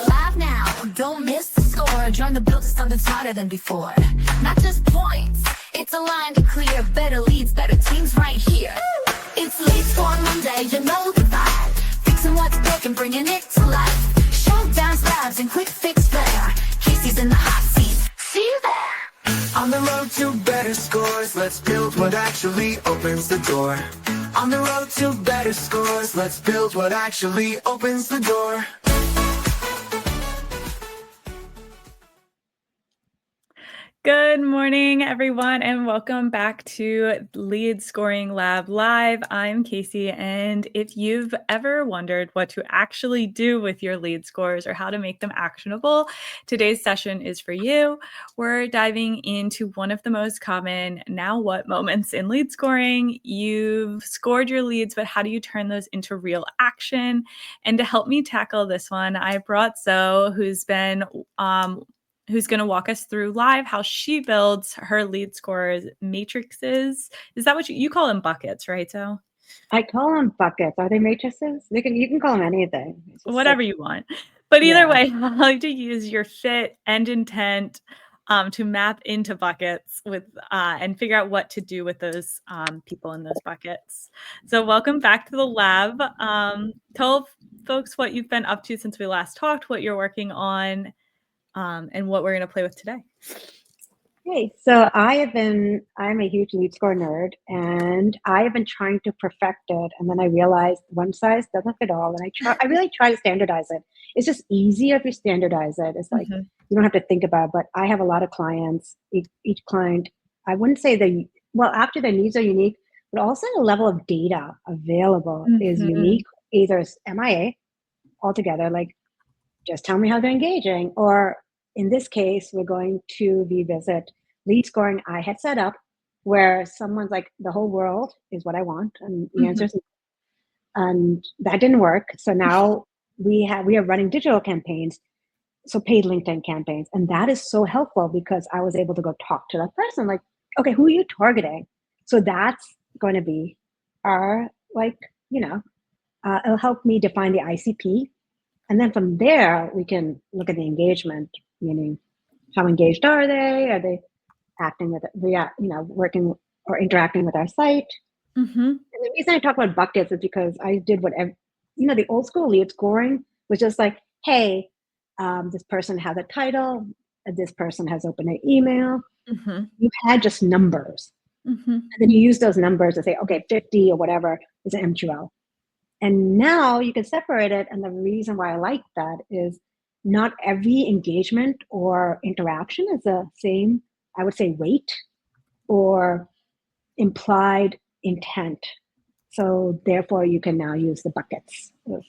Live now, don't miss the score. Join the build to something smarter than before. Not just points, it's aligned and clear. Better leads, better teams right here. It's Lead Score Monday, you know the vibe. Fixing what's broken, bringing it to life. Showdowns, labs, and quick fix flair. Casey's in the hot seat, see you there. On the road to better scores, let's build what actually opens the door. On the road to better scores, let's build what actually opens the door. Good morning, everyone, and welcome back to Lead Scoring Lab Live. I'm Casey, and if you've ever wondered what to actually do with your lead scores or how to make them actionable, today's session is for you. We're diving into one of the most common now what moments in lead scoring. You've scored your leads, but how do you turn those into real action? And to help me tackle this one, I brought Zoe, who's going to walk us through live how she builds her lead scores matrices. Is that what you call them? Buckets, right? So I call them buckets. Are they matrices? You can call them anything. Whatever you want. But either way, I like to use your fit and intent to map into buckets with and figure out what to do with those people in those buckets. So welcome back to the lab. Tell folks what you've been up to since we last talked, what you're working on, and what we're going to play with today. Hey, so I'm a huge lead score nerd, and I have been trying to perfect it. And then I realized one size doesn't fit all. And I really try to standardize it. It's just easier if you standardize it. It's like, you don't have to think about it. But I have a lot of clients. Each client, I wouldn't say after their needs are unique, but also the level of data available is unique. Either it's MIA altogether, like, just tell me how they're engaging. Or in this case, we're going to revisit lead scoring I had set up where someone's like, the whole world is what I want. And the answer is, and that didn't work. So now we are running digital campaigns, so paid LinkedIn campaigns. And that is so helpful because I was able to go talk to that person, like, okay, who are you targeting? So that's going to be our, it'll help me define the ICP. And then from there, we can look at the engagement, meaning how engaged are they? Are they acting with, working or interacting with our site? And the reason I talk about buckets is because I did whatever, the old school lead scoring was just like, hey, this person has a title, this person has opened an email. You had just numbers. And then you use those numbers to say, okay, 50 or whatever is an MQL. And now you can separate it. And the reason why I like that is not every engagement or interaction is the same, I would say, weight or implied intent. So therefore, you can now use the buckets or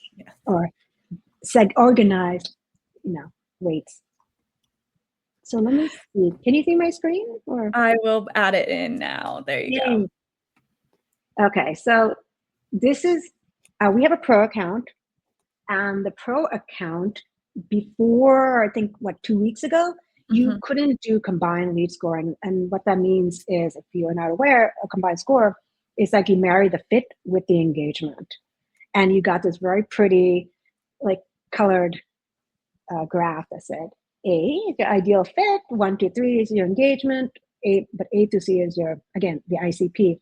organized, weights. So let me see. Can you see my screen? Or I will add it in now. There you go. Okay, so this is. We have a pro account, and the pro account before, I think, 2 weeks ago, you couldn't do combined lead scoring. And what that means is, if you're not aware, a combined score is like you marry the fit with the engagement. And you got this very pretty, colored graph that said A is your ideal fit, 1, 2, 3 is your engagement, but A to C is your, again, the ICP.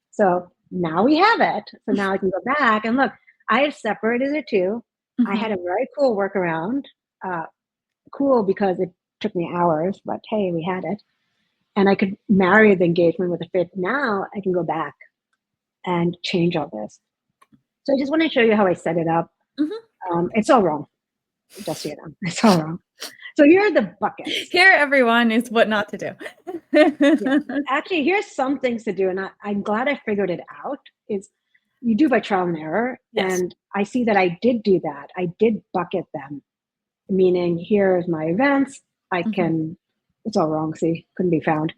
So now we have it. So now I can go back and look. I have separated the two. I had a very cool workaround. Cool because it took me hours, but hey, we had it. And I could marry the engagement with the fit. Now I can go back and change all this. So I just want to show you how I set it up. It's all wrong. Just so you know, it's all wrong. So here are the buckets. Here, everyone, is what not to do. Actually, here's some things to do, and I'm glad I figured it out. Is you do by trial and error, and I see that I did do that. I did bucket them, meaning here's my events. I can, it's all wrong, see, couldn't be found.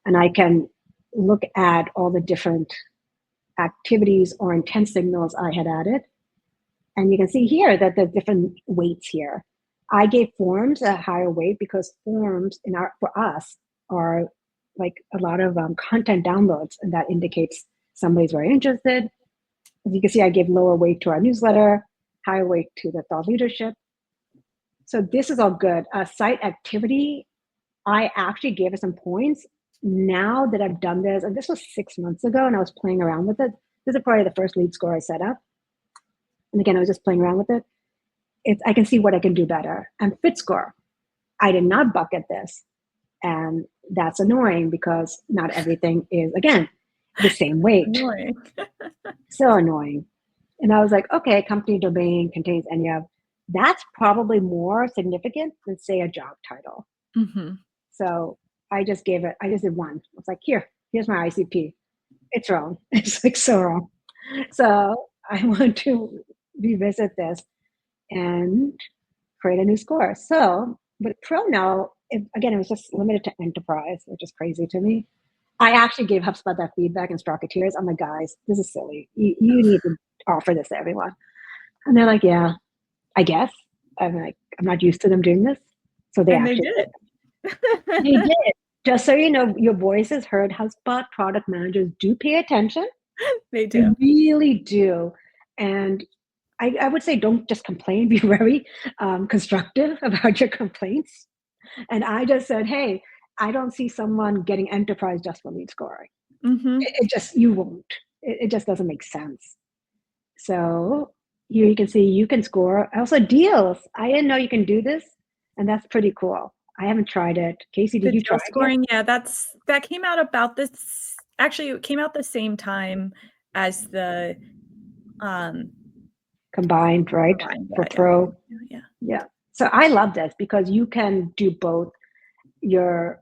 And I can look at all the different activities or intent signals I had added. And you can see here that there's different weights here. I gave forms a higher weight because forms for us are like a lot of content downloads, and that indicates somebody's very interested. As you can see, I gave lower weight to our newsletter, higher weight to the thought leadership. So this is all good. Site activity, I actually gave it some points. Now that I've done this, and this was 6 months ago, and I was playing around with it. This is probably the first lead score I set up. And again, I was just playing around with it. I can see what I can do better. And fit score, I did not bucket this. And that's annoying because not everything is, again, the same weight. Annoying. So annoying. And I was like, okay, company domain contains any of. That's probably more significant than, say, a job title. Mm-hmm. So I just did one. I was like, here's my ICP. It's wrong. It's like so wrong. So I want to revisit this and create a new score. So with Pro now, again, it was just limited to enterprise, which is crazy to me. I actually gave HubSpot that feedback and Sprocketiers. I'm like, guys, this is silly. You need to offer this to everyone. And they're like, yeah, I guess. I'm like, I'm not used to them doing this. So they did. They did. Just so you know, your voices heard. HubSpot product managers do pay attention. They do. They really do. And I would say don't just complain. Be very constructive about your complaints. And I just said, hey, I don't see someone getting enterprise just for lead scoring. Mm-hmm. You won't. It just doesn't make sense. So here you can see you can score. Also deals. I didn't know you can do this. And that's pretty cool. I haven't tried it. Casey, did you try scoring? Yeah, that came out about this. Actually, it came out the same time as the combined, right? For Pro. Yeah. So I love this because you can do both your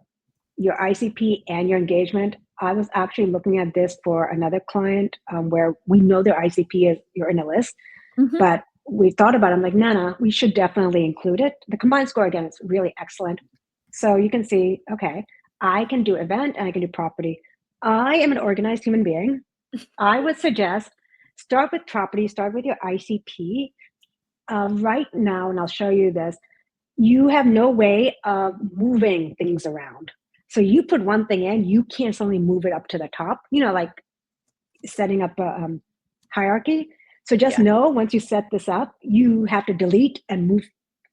ICP and your engagement. I was actually looking at this for another client where we know their ICP is you're in a list, but we thought about it. I'm like, no, we should definitely include it. The combined score, again, is really excellent. So you can see, okay, I can do event and I can do property. I am an organized human being. I would suggest start with property, start with your ICP. Right now, and I'll show you this, you have no way of moving things around. So you put one thing in, you can't suddenly move it up to the top, like setting up a hierarchy. So just know once you set this up, you have to delete and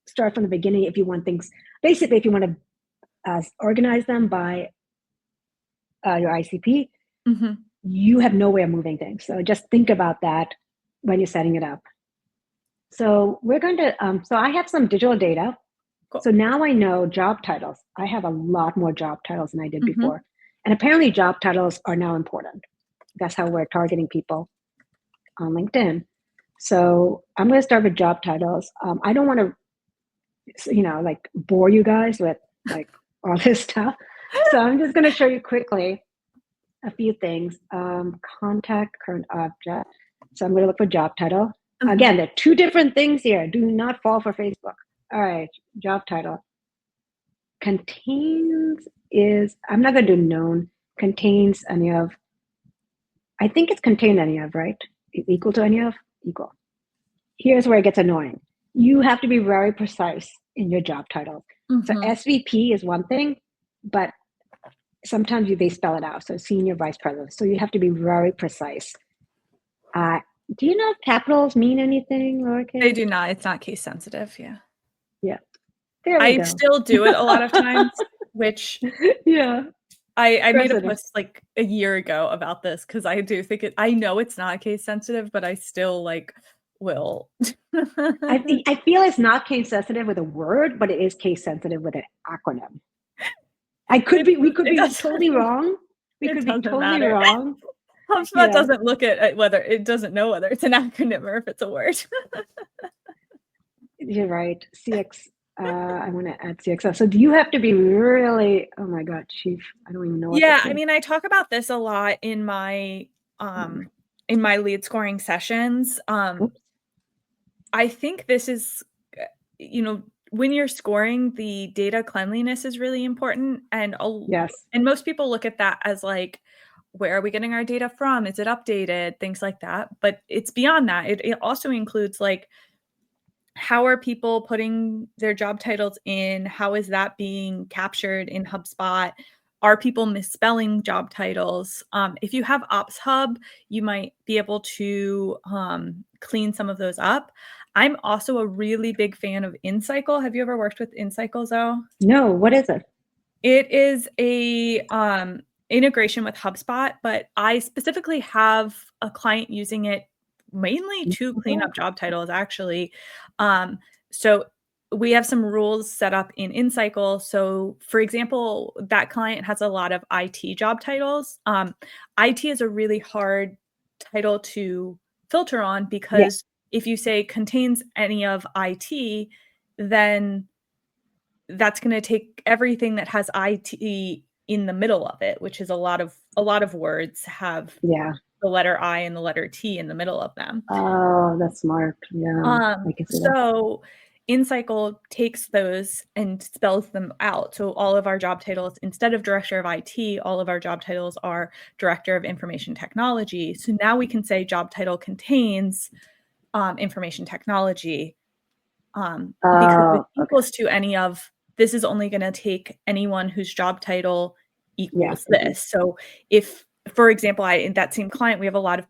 start from the beginning if you want things. Basically, if you want to organize them by your ICP, you have no way of moving things. So just think about that when you're setting it up. So we're going to, so I have some digital data. Cool. So now I know job titles. I have a lot more job titles than I did before. And apparently job titles are now important. That's how we're targeting people on LinkedIn. So I'm going to start with job titles. I don't want to, like bore you guys with like all this stuff. So I'm just going to show you quickly a few things. Contact, current object. So I'm going to look for job title. Again, there are two different things here. Do not fall for Facebook. All right, job title. Contains is, I'm not going to do known. Contains any of. I think it's contained any of, right? Equal to any of? Equal. Here's where it gets annoying. You have to be very precise in your job title. So SVP is one thing, but sometimes they spell it out. So senior vice president. So you have to be very precise. Do you know if capitals mean anything? Lowercase? They do not. It's not case sensitive. Yeah. Yeah. I still do it a lot of times, which I made a post like a year ago about this because I do think I know it's not case sensitive, but I still will. I feel it's not case sensitive with a word, but it is case sensitive with an acronym. We could be totally wrong. We could be totally wrong. HubSpot doesn't look at whether it doesn't know whether it's an acronym or if it's a word. You're right. CX. I want to add CXO. So do you have to be really? Oh my God, chief! I don't even know. What I mean, I talk about this a lot in my lead scoring sessions. I think this is, when you're scoring, the data cleanliness is really important, and and most people look at that as like, where are we getting our data from? Is it updated? Things like that. But it's beyond that. It also includes like, how are people putting their job titles in? How is that being captured in HubSpot? are people misspelling job titles? If you have Ops Hub, you might be able to clean some of those up. I'm also a really big fan of InCycle. Have you ever worked with InCycle, Zoe? No, what is it? It is a integration with HubSpot, but I specifically have a client using it mainly to clean up job titles, actually. So we have some rules set up in InCycle. So, for example, that client has a lot of IT job titles. IT is a really hard title to filter on because if you say contains any of IT, then that's going to take everything that has IT in the middle of it, which is a lot of words have the letter I and the letter T in the middle of them. Oh, that's smart. Yeah, I can see that. So InCycle takes those and spells them out. So all of our job titles, instead of director of IT, all of our job titles are director of information technology. So now we can say job title contains information technology because it equals to any of, this is only going to take anyone whose job title equals this. So if, for example, in that same client, we have a lot of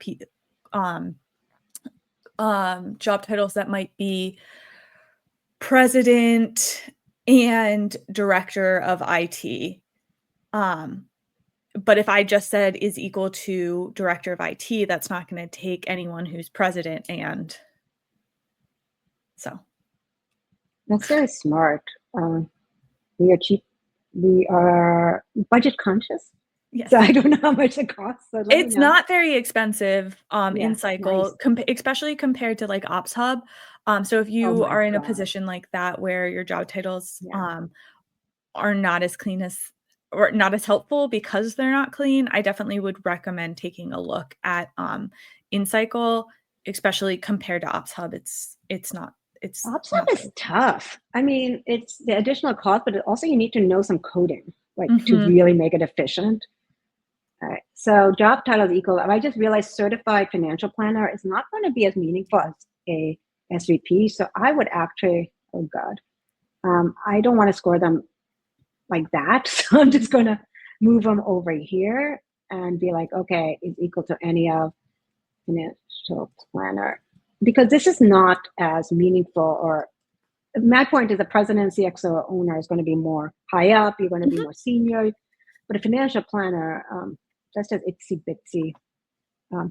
job titles that might be president and director of IT. But if I just said is equal to director of IT, that's not going to take anyone who's president and so. That's very smart. We are cheap. We are budget conscious. Yes. So I don't know how much it costs. So it's not very expensive InCycle, nice. especially compared to like Ops Hub. So if you are in a position like that where your job titles are not as clean as or not as helpful because they're not clean, I definitely would recommend taking a look at InCycle, especially compared to Ops Hub. It's not. Ops Hub is tough. I mean, it's the additional cost, but also you need to know some coding, like to really make it efficient. All right. So job title is equal. I just realized certified financial planner is not going to be as meaningful as a SVP. So I would actually, oh God, I don't want to score them like that. So I'm just going to move them over here and be like, okay, is equal to any of financial planner. Because this is not as meaningful, or my point is the president, CXO, owner is going to be more high up. You're going to be more senior. But a financial planner, that's just itsy bitsy.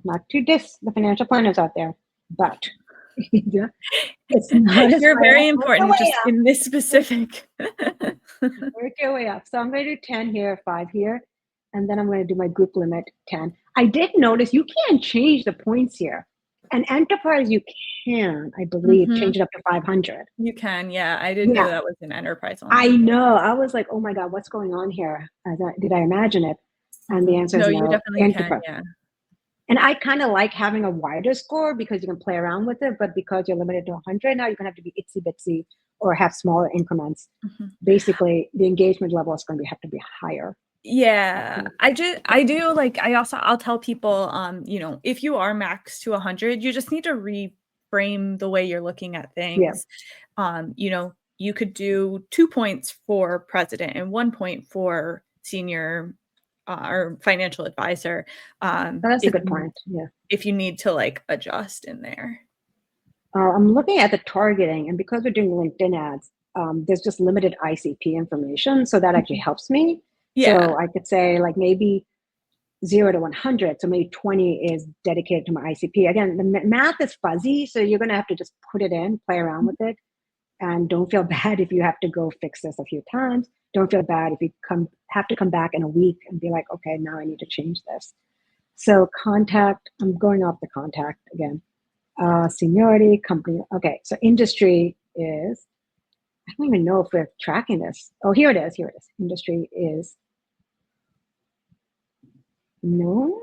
Not to diss the financial planners out there, but it's not. You're very important just in this specific. Work your way up. So I'm going to do 10 here, 5 here, and then I'm going to do my group limit 10. I did notice you can't change the points here. And enterprise, you can, I believe, change it up to 500. You can, yeah. I didn't know that was an enterprise only. I know. I was like, oh my God, what's going on here? Did I imagine it? And the answer is no. You definitely enterprise. can, yeah. And I kind of like having a wider score because you can play around with it, but because you're limited to 100, now you're going to have to be itsy bitsy or have smaller increments. Basically, the engagement level is going to have to be higher. Yeah, I'll tell people, if you are max to 100, you just need to reframe the way you're looking at things. You could do 2 points for president and 1 point for senior or financial advisor. That's a good point. Yeah. If you need to like adjust in there. I'm looking at the targeting, and because we're doing LinkedIn ads, there's just limited ICP information. So that actually helps me. Yeah. So I could say like maybe 0 to 100. So maybe 20 is dedicated to my ICP. Again, the math is fuzzy. So you're going to have to just put it in, play around with it. And don't feel bad if you have to go fix this a few times. Don't feel bad if you have to come back in a week and be like, okay, now I need to change this. So contact, I'm going off the contact again. Seniority, company. Okay, so industry is, I don't even know if we're tracking this. Oh, here it is. Industry is known.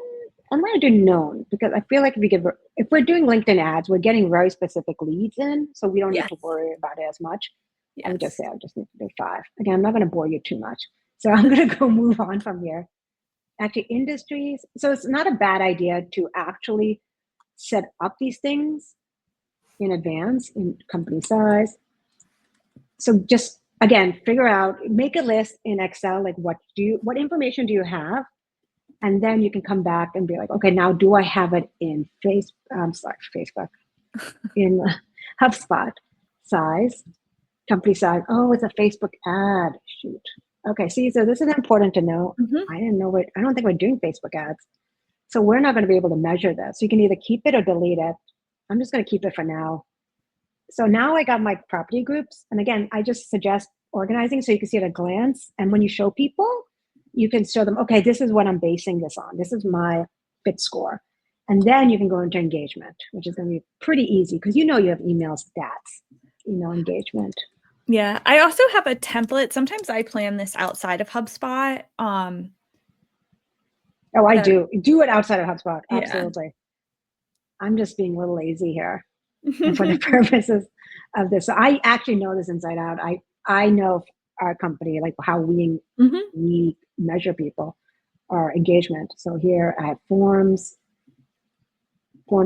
I'm going to do known because I feel like if we're doing LinkedIn ads, we're getting very specific leads in, so we don't need to worry about it as much. Yes. I would just say I just need to do 5. Again, I'm not going to bore you too much, so I'm going to go move on from here. Actually, industries. So it's not a bad idea to actually set up these things in advance in company size. So just again, figure out, make a list in Excel, like what information do you have? And then you can come back and be like, okay, now do I have it in Facebook, in HubSpot size, company size? Oh, it's a Facebook ad. Shoot. Okay, see, so this is important to know. I don't think we're doing Facebook ads. So we're not going to be able to measure this. You can either keep it or delete it. I'm just going to keep it for now. So now I got my property groups. And again, I just suggest organizing so you can see at a glance. And when you show people, you can show them, okay, this is what I'm basing this on. This is my fit score. And then you can go into engagement, which is going to be pretty easy because you have email stats, email engagement. Yeah. I also have a template. Sometimes I plan this outside of HubSpot. Oh, I do it outside of HubSpot. Yeah. Absolutely. I'm just being a little lazy here for the purposes of this. So I actually know this inside out. I know our company, like how we measure people, our engagement. So here I have form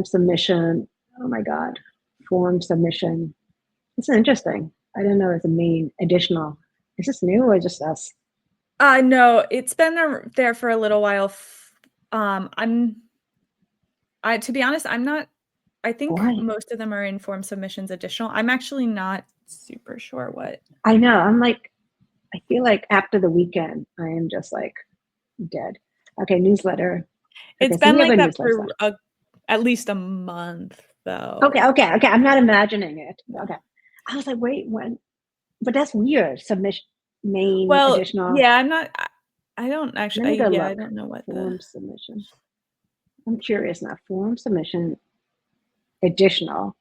submission. Oh my God, form submission. This is interesting. I didn't know it's a main additional. Is this new or just us? No, it's been there for a little while. To be honest, I'm not, I think most of them are in form submissions additional. I'm actually not super sure what. I know. I feel like after the weekend, I am just like dead. Okay, newsletter. It's been like that for at least a month though. Okay. I'm not imagining it. Okay. I was like, wait, when? But that's weird. Submission. Main additional. Yeah, I don't actually. I don't know what form submission. I'm curious now. Form submission additional.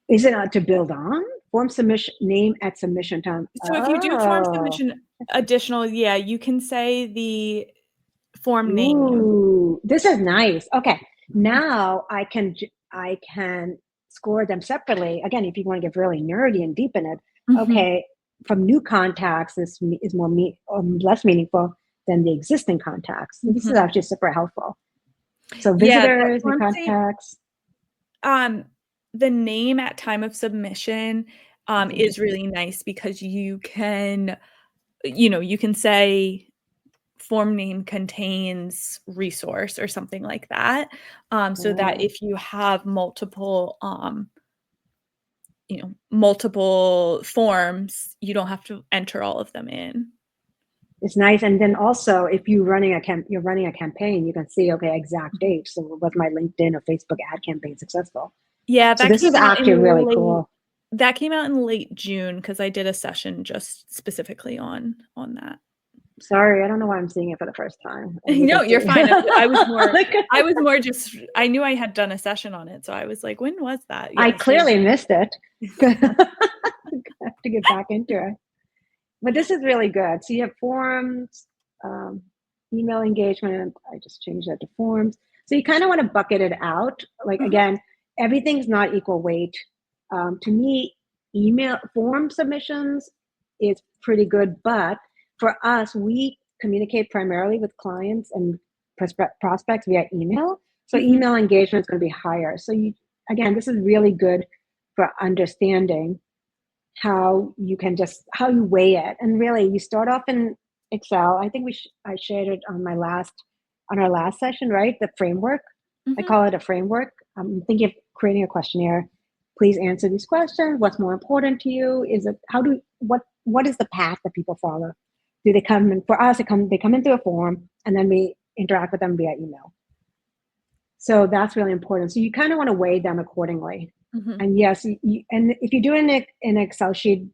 Is it to build on? Form submission name at submission time. So if you do form submission additional, yeah, you can say the form name. Ooh, this is nice. Okay, now I can score them separately. Again, if you want to get really nerdy and deep in it, okay. From new contacts, this is less meaningful than the existing contacts. This is actually super helpful. So visitors, new contacts. The name at time of submission is really nice because you can say form name contains resource or something like that. So that if you have multiple multiple forms, you don't have to enter all of them in. It's nice. And then also if you're running a campaign, you can see, okay, exact date. So was my LinkedIn or Facebook ad campaign successful? Yeah. So this is actually really cool. That came out in late June because I did a session just specifically on that. Sorry, I don't know why I'm seeing it for the first time. No, you're fine. I was more just, I knew I had done a session on it. So I was like, when was that? Yeah, I clearly missed it. I have to get back into it. But this is really good. So you have forms, email engagement. I just changed that to forms. So you kind of want to bucket it out. Like, again, everything's not equal weight. To me, email form submissions is pretty good, but for us, we communicate primarily with clients and prospects via email. So email engagement is going to be higher. So again, this is really good for understanding how you weigh it. And really, you start off in Excel. I think I shared it on our last session, right? The framework. I call it a framework. I'm thinking of creating a questionnaire. Please answer these questions. What's more important to you? What is the path that people follow? Do they come in? For us, they come in through a form, and then we interact with them via email. So that's really important. So you kind of want to weigh them accordingly. And yes, and if you're doing it in an Excel sheet,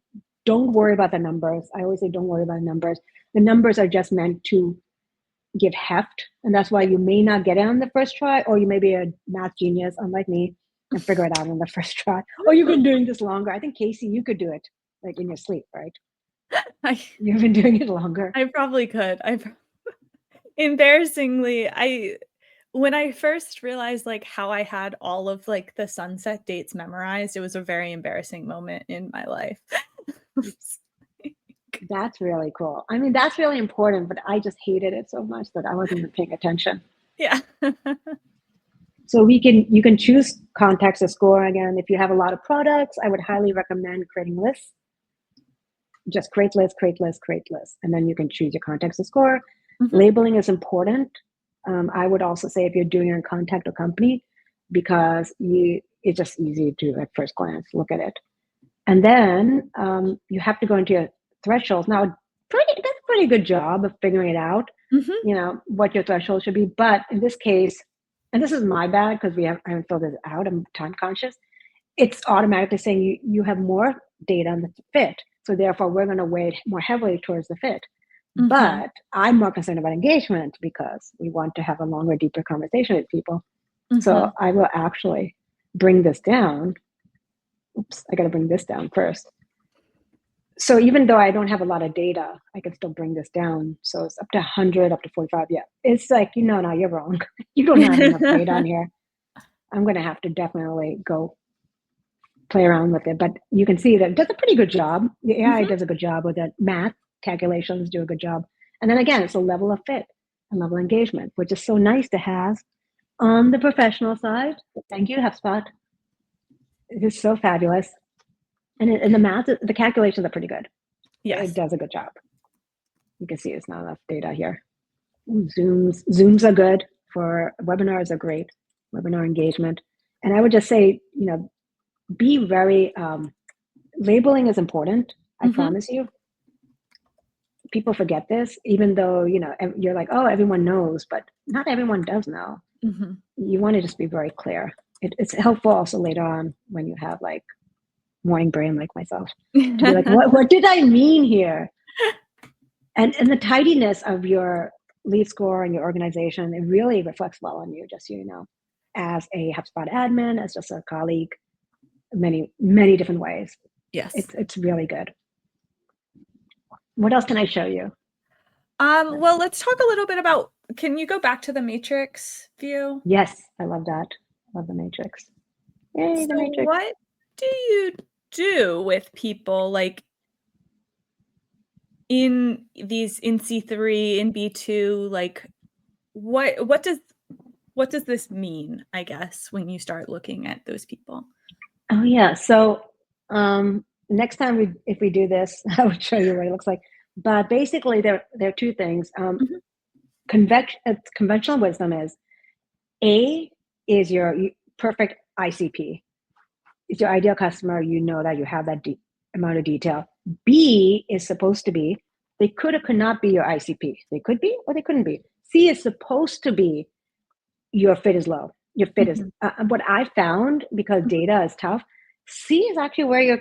don't worry about the numbers. I always say don't worry about the numbers. The numbers are just meant to give heft, and that's why you may not get it on the first try, or you may be a math genius, unlike me, and figure it out on the first try. Or you've been doing this longer. I think, Casey, you could do it like in your sleep, right? You've been doing it longer. I probably could. Embarrassingly, when I first realized like how I had all of like the sunset dates memorized, it was a very embarrassing moment in my life. That's really cool. I mean, that's really important, but I just hated it so much that I wasn't even paying attention. Yeah. So you can choose contacts to score. Again, if you have a lot of products, I would highly recommend creating lists. just create lists, and then you can choose your context to score. Mhm. Labeling is important. I would also say if you're doing it in contact or company, because it's just easy to at first glance look at it. And then you have to go into your thresholds. Now, that's a pretty good job of figuring it out, Mhm. what your threshold should be. But in this case, and this is my bad because I haven't filled it out, I'm time conscious. It's automatically saying you have more data on the fit. So therefore, we're going to weigh more heavily towards the fit. Mhm. But I'm more concerned about engagement because we want to have a longer, deeper conversation with people. So Mhm. I will actually bring this down. Oops, I got to bring this down first. So even though I don't have a lot of data, I can still bring this down. So it's up to 100, up to 45. Yeah, it's like, no, you're wrong. You don't have enough data on here. I'm going to have to definitely go play around with it. But you can see that it does a pretty good job. The AI Mhm. does a good job with it. Math calculations do a good job. And then again, it's a level of fit and level of engagement, which is so nice to have on the professional side. Thank you, HubSpot. It is so fabulous. And the math, the calculations are pretty good. Yes. It does a good job. You can see it's not enough data here. Zooms are good for webinars, are great. Webinar engagement. And I would just say, be very, labeling is important. I Mhm. promise you. People forget this, even though, you're like, oh, everyone knows, but not everyone does know. Mhm. You want to just be very clear. It's helpful also later on when you have like morning brain like myself to be like, what did I mean here? And the tidiness of your lead score and your organization, it really reflects well on you, just so you know, as a HubSpot admin, as just a colleague, many, many different ways. Yes. It's really good. What else can I show you? Well, let's talk a little bit about, can you go back to the matrix view? Yes, I love that. Love the matrix. Yay, the So matrix. what do you do with people like in C3, in B2, like what does this mean, I guess, when you start looking at those people? Oh yeah. So next time if we do this, I will show you what it looks like. But basically, there are two things. Mhm. Conventional wisdom is A is your perfect ICP. It's your ideal customer. You know that you have that amount of detail. B is supposed to be, they could or could not be your ICP. They could be or they couldn't be. C is supposed to be your fit is low. Your fit is, Mhm. what I found, because Mhm. data is tough, C is actually where your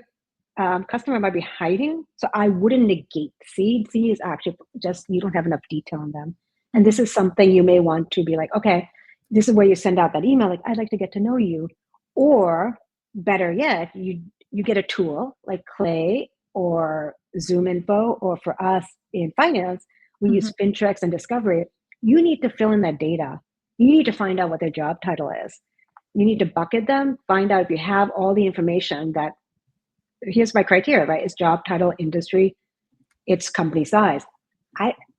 customer might be hiding. So I wouldn't negate C. C is actually just, you don't have enough detail on them. And this Mhm. is something you may want to be like, okay, this is where you send out that email, like, I'd like to get to know you. Or better yet, you get a tool like Clay or Zoom Info, or for us in finance, we use Mhm. Fintrix and Discovery. You need to fill in that data. You need to find out what their job title is. You need to bucket them, find out if you have all the information that, here's my criteria, right? It's job title, industry, it's company size.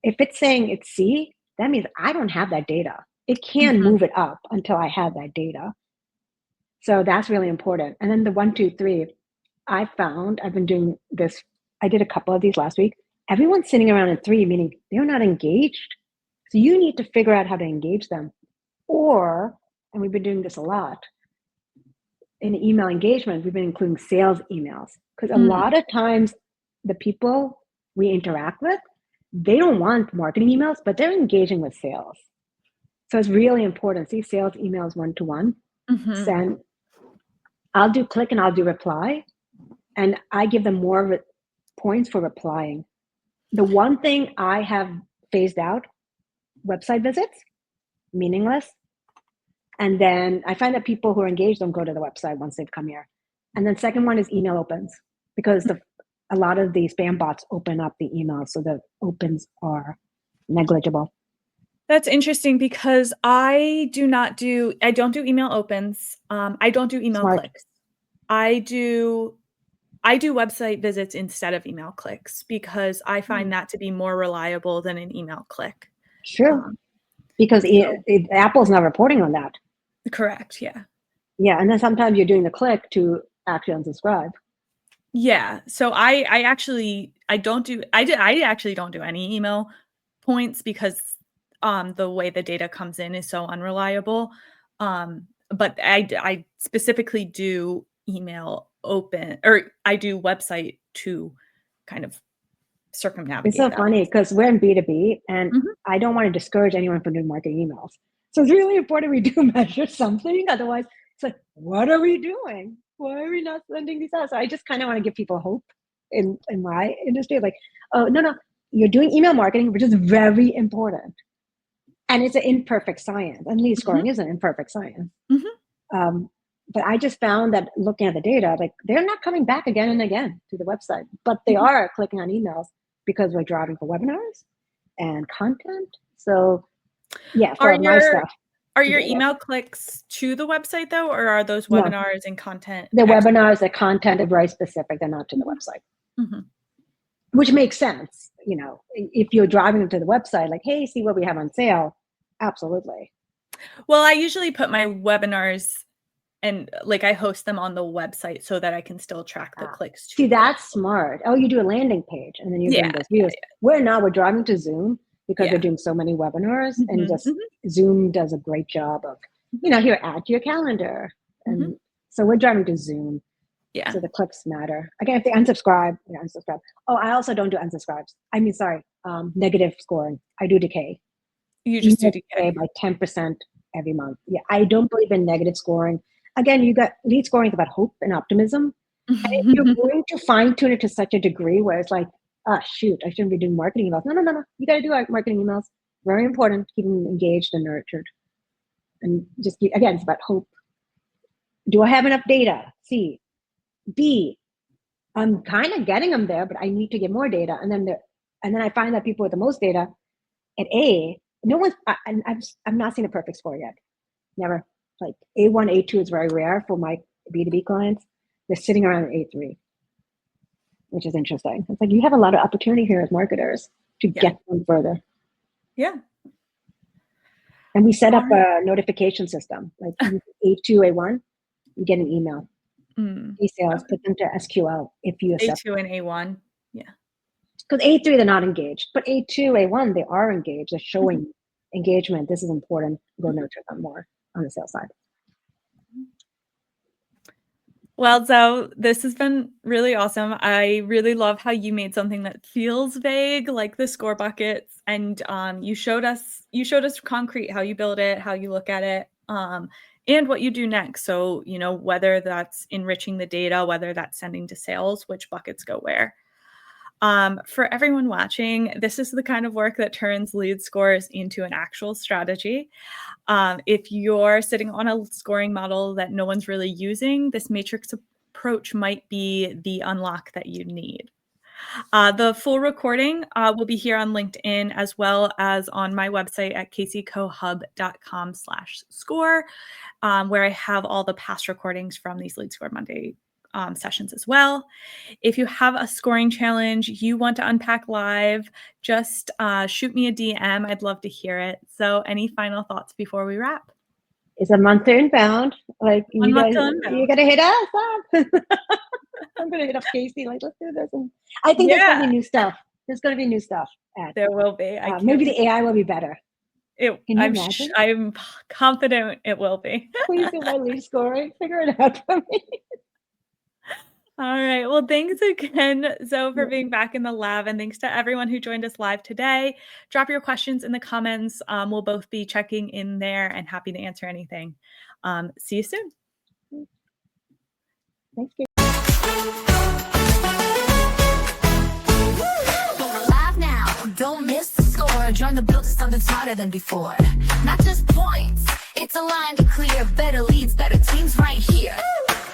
If it's saying it's C, that means I don't have that data. It can Mhm. move it up until I have that data. So that's really important. And then the 1, 2, 3, I found, I've been doing this, I did a couple of these last week. Everyone's sitting around at 3, meaning they're not engaged. So you need to figure out how to engage them. Or, and we've been doing this a lot, in email engagement, we've been including sales emails. Because a Mm. lot of times the people we interact with, they don't want marketing emails, but they're engaging with sales. So it's really important. See sales emails one-to-one. Mhm. Send, I'll do click and I'll do reply. And I give them more points for replying. The one thing I have phased out, website visits, meaningless. And then I find that people who are engaged don't go to the website once they've come here. And then second one is email opens, because a lot of the spam bots open up the email, so the opens are negligible. That's interesting because I don't do email opens. I don't do email Smart. clicks. I do website visits instead of email clicks because I find that to be more reliable than an email click. True. Because So Apple's not reporting on that. correct, yeah. Yeah, and then sometimes you're doing the click to actually unsubscribe. Yeah. So I actually I actually don't do any email points because the way the data comes in is so unreliable. But I specifically do email open, or I do website to kind of It's circumnavigate so that. funny because we're in B2B and Mhm. I don't want to discourage anyone from doing marketing emails. So it's really important we do measure something. Otherwise, it's like, what are we doing? Why are we not sending these out? So I just kind of want to give people hope in my industry. Like, oh, no, you're doing email marketing, which is very important. And it's an imperfect science. And lead scoring Mhm. is an imperfect science. Mhm. But I just found that looking at the data, like they're not coming back again and again to the website, but they Mhm. are clicking on emails because we're driving for webinars and content. So yeah, Are for my your stuff, are to your the web. email clicks to the website though, or are those No, webinars and content the ex webinars, the content are very specific. They're not to the Mhm. website, Mhm. which makes sense. If you're driving them to the website, like, hey, see what we have on sale. Absolutely. Well, I usually put my webinars and, like, I host them on the website so that I can still track the Ah, clicks see, to the website. that's smart. Oh, you do a landing page and then you're Yeah, getting those views. We're driving to Zoom because we're yeah. doing so many webinars and Mhm, just mhm, Zoom does a great job of, mhm, here, add to your calendar. mhm. And so we're driving to Zoom. Yeah. So the clicks matter. Again, if they unsubscribe, unsubscribe. Oh, I also don't do unsubscribes. I mean, sorry, negative scoring. I do decay. You just do Email decay DK. by 10% every month. Yeah, I don't believe in negative scoring. Again, you got lead scoring is about hope and optimism. And if you're going to fine tune it to such a degree where it's like, ah, shoot, I shouldn't be doing marketing emails. No. You got to do marketing emails. Very important. Keep them engaged and nurtured. And just again, it's about hope. Do I have enough data? C. B. I'm kind of getting them there, but I need to get more data. And then I find that people with the most data at A, no one's. I've not seen a perfect score yet. Never. Like A1, A2 is very rare for my B2B clients. They're sitting around at A3. Which is interesting. It's like you have a lot of opportunity here as marketers to Yeah. get them further. Yeah. And we set up Alright. a notification system, like A2, A1, you get an email. Mm. Pre-sales, Okay. put them to SQL if you accept. A2 and A1. Yeah. Because A3, they're not engaged. But A2, A1, they are engaged. They're Mhm, showing engagement. This is important. Go mhm. nurture them more on the sales side. Well, so this has been really awesome. I really love how you made something that feels vague, like the score buckets, and you showed us concrete how you build it, how you look at it, and what you do next. So whether that's enriching the data, whether that's sending to sales, which buckets go where. For everyone watching, this is the kind of work that turns lead scores into an actual strategy. If you're sitting on a scoring model that no one's really using, this matrix approach might be the unlock that you need. The full recording will be here on LinkedIn as well as on my website at caseycohub.com/score, where I have all the past recordings from these Lead Score Monday sessions as well. If you have a scoring challenge you want to unpack live, just shoot me a DM. I'd love to hear it. So any final thoughts before we wrap? It's a month to inbound. Like 1 you month guys, to you unbound. got to hit us up. I'm going to hit up Casey. Like, let's do this. And I think there's going to Yeah, be new stuff. There's going to be new stuff. there will be. I can't Maybe wait. the AI will be better. Can you imagine? I'm confident it will be. Please do my lead scoring. Figure it out for me. All right. Well, thanks again, Zoe, for being back in the lab. And thanks to everyone who joined us live today. Drop your questions in the comments. We'll both be checking in there and happy to answer anything. See you soon. Thanks, Kate. We're live now. Don't miss the score. Join the build to something smarter than before. Not just points. It's aligned and clear. Better leads, better teams right here.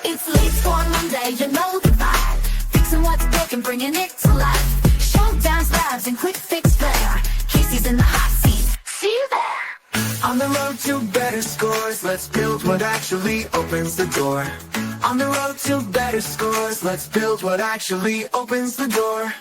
It's Lead Score Monday. You know the vibe. Fixing what's broken, bringing it to life. Showdowns, labs, and quick fix flair. Casey's in the hot seat. See you there. On the road to better scores, let's build what actually opens the door. On the road to better scores, let's build what actually opens the door.